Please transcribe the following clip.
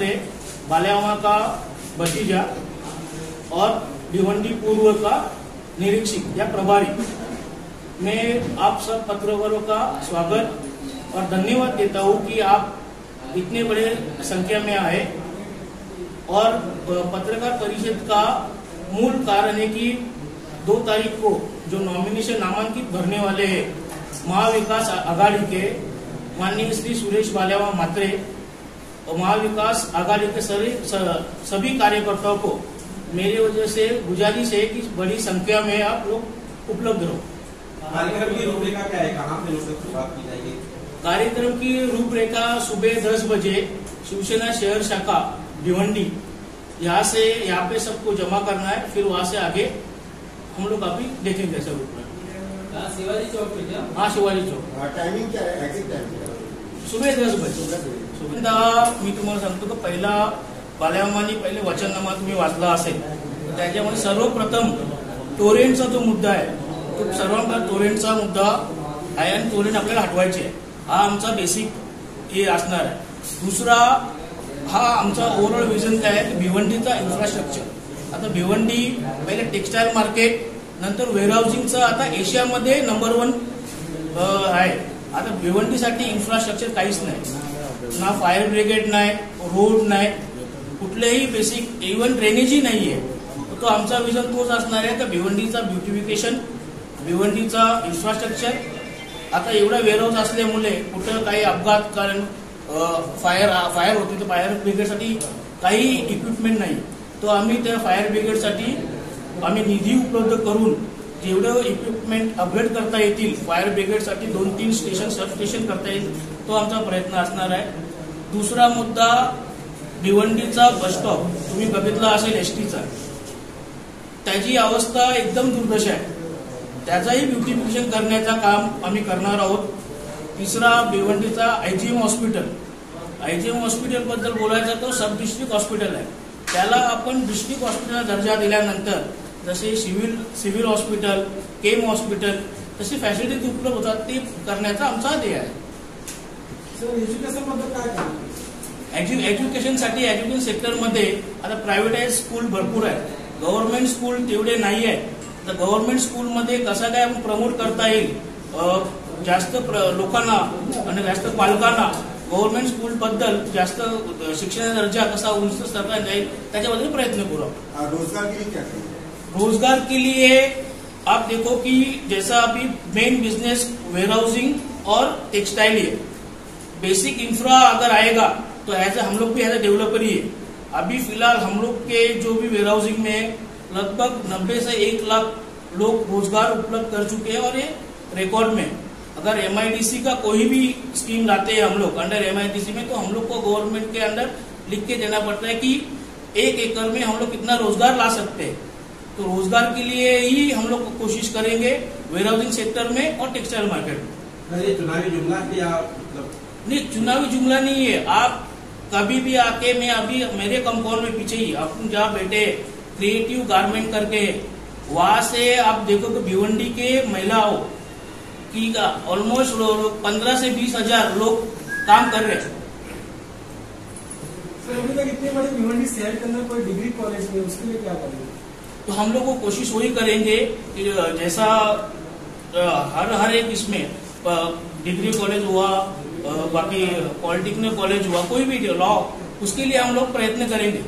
मात्रे, बाल्यावा का भतीजा और भिवंडी पूर्व का निरीक्षक या प्रभारी। मैं आप सब पत्रकारों का स्वागत और धन्यवाद देता हूं कि आप इतने बड़े संख्या में आए। और पत्रकार परिषद का मूल कारण है कि 2 तारीख को जो नॉमिनेशन नामांकित भरने वाले हैं महाविकास आघाड़ी के माननीय श्री सुरेश बाल्यावा मात्रे और महाविकास आघाड़ी के सभी कार्यकर्ताओं को मेरी वजह से गुजारिश है कि बड़ी संख्या में आप लोग उपलब्ध रहो। कार्यक्रम की रूपरेखा क्या है, कहाँ से शुरुआत की जाएगी? कार्यक्रम की रूपरेखा सुबह 10 बजे शिवसेना शहर शाखा भिवंडी यहाँ पे सबको जमा करना है, फिर वहाँ से आगे हम लोग अभी देखेंगे सब रूपरेखा। शिवाजी चौक पे क्या? हाँ, शिवाजी चौक। टाइमिंग क्या है? एग्जैक्ट टाइमिंग सुबह 10 बजे। मी तुम्हाला सांगतो की पहिला बाल्यामानी पहिले वचननामा तुम्ही वाचला असेल, त्याच्यामध्ये सर्वप्रथम टोरेंटचा जो मुद्दा आहे तो सर्वांना टोरेंटचा मुद्दा आहे आणि टोरेंट आपल्याला हटवायचे आहे, हा आमचा बेसिक हे असणार आहे। दुसरा हा आमचा ओव्हरऑल विजन काय आहे की भिवंडीचा इन्फ्रास्ट्रक्चर। आता भिवंडी पहिले टेक्सटाईल मार्केट, नंतर वेअरहाऊसिंगचा आता एशियामध्ये नंबर 1 आहे। आता भिवंडीसाठी इन्फ्रास्ट्रक्चर काहीच नाही, ना फायर ब्रिगेड नाही, रोड नाही, कुठलेही बेसिक इव्हन ड्रेनेजही नाहीये। तो आमचा विजन तोच असणार आहे की भिवंडीचा ब्युटिफिकेशन, भिवंडीचा इन्फ्रास्ट्रक्चर। आता एवढा वेअरहाऊस असल्यामुळे कुठं काही अपघात, कारण फायर होते तर फायर ब्रिगेडसाठी काही इक्विपमेंट नाही, तो आम्ही त्या फायर ब्रिगेडसाठी आम्ही निधी उपलब्ध करून जेवढं इक्विपमेंट अपग्रेड करता येतील फायर ब्रिगेडसाठी 2-3 स्टेशन सब स्टेशन करता येईल, तो आमचा प्रयत्न असणार आहे। दुसरा मुद्दा भिवंडीचा बस स्टॉप तुम्ही बघितला असेल एसटीचा, त्याची अवस्था एकदम दुर्दशा आहे, त्याचाही ब्युटिफिकेशन करण्याचा काम आम्ही करणार आहोत। तिसरा भिवंडीचा आयजीएम हॉस्पिटल बद्दल बोलायचा तो सब डिस्ट्रिक्ट हॉस्पिटल आहे, त्याला आपण डिस्ट्रिक्ट हॉस्पिटल दर्जा दिल्यानंतर जसे सिव्हिल हॉस्पिटल, केम हॉस्पिटल तशी फॅसिलिटीज उपलब्ध होतात, ते करण्याचा आमचा ध्येय आहे। एज्युकेशन बद्दल काय आहे? एज्युकेशनसाठी एज्युकेशन सेक्टरमध्ये आता प्रायव्हेटाइज स्कूल भरपूर आहे, गव्हर्नमेंट स्कूल तेवढे नाही आहे। तर गव्हर्नमेंट स्कूलमध्ये कसं काय प्रमोट करता येईल, जास्त लोकांना आणि जास्त पालकांना गव्हर्नमेंट स्कूल बद्दल जास्त शिक्षणाचा दर्जा कसा उंच करता येईल त्याच्याबद्दल प्रयत्न करू। रोजगार के लिए आप देखो कि जैसा अभी मेन बिजनेस वेयरहाउसिंग और टेक्सटाइल है, बेसिक इंफ्रा अगर आएगा तो हम लोग भी एज ए डेवलपर ही है। अभी फिलहाल हम लोग के जो भी वेयरहाउसिंग में लगभग 90 से 1 लाख लोग रोजगार उपलब्ध कर चुके हैं, और ये रिकॉर्ड में अगर एमआईडीसी का कोई भी स्कीम लाते हैं हम लोग अंडर एमआईडीसी में, तो हम लोग को गवर्नमेंट के अंदर लिख के देना पड़ता है कि 1 एकड़ में हम लोग कितना रोजगार ला सकते हैं। तो रोजगार के लिए ही हम लोग कोशिश करेंगे वेयरहाउसिंग सेक्टर में और टेक्सटाइल मार्केट में। ये चुनावी जुमला या नहीं, चुनावी जुमला नहीं है। आप कभी भी आके, मैं अभी मेरे कंपाउंड में पीछे ही अपन जहाँ बैठे क्रिएटिव गारमेंट करके, वहां से आप देखो कि भिवंडी के महिलाओं की ऑलमोस्ट 15 से 20 हजार लोग काम कर रहे हैं। अभी तक इतनी बड़ी भिवंडी शहर के अंदर कोई डिग्री कॉलेज नहीं, उसके लिए क्या करेंगे? तो हम लोग को कोशिश वही करेंगे कि जैसा हर एक इसमें डिग्री कॉलेज हुआ, बाकी पॉलिटेक्निक कॉलेज हुआ, कोई भी लॉ, उसके लिए हम लोग प्रयत्न करेंगे।